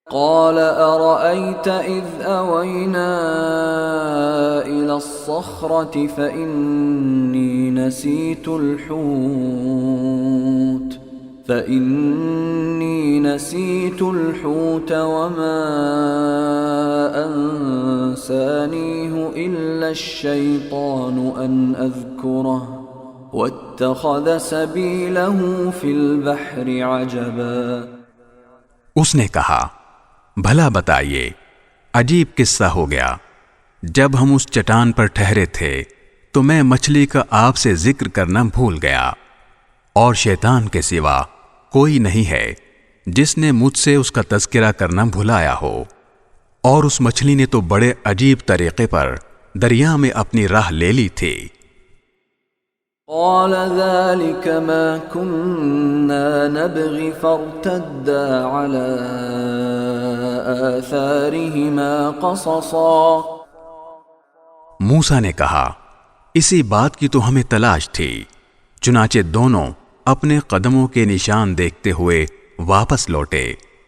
قال أرأيت إذ أوينا إلى الصخرة فإني نسيت الحوت وما أنسانيه إلا الشيطان أن أذكره واتخذ سبيله في البحر عجبا۔ اس نے کہا بھلا بتائیے عجیب قصہ ہو گیا، جب ہم اس چٹان پر ٹھہرے تھے تو میں مچھلی کا آپ سے ذکر کرنا بھول گیا، اور شیطان کے سوا کوئی نہیں ہے جس نے مجھ سے اس کا تذکرہ کرنا بھلایا ہو، اور اس مچھلی نے تو بڑے عجیب طریقے پر دریا میں اپنی راہ لے لی تھی۔ قال ذلك ما كنا نبغي فارتدا على آثارهما قصصا۔ موسیٰ نے کہا اسی بات کی تو ہمیں تلاش تھی، چنانچہ دونوں اپنے قدموں کے نشان دیکھتے ہوئے واپس لوٹے۔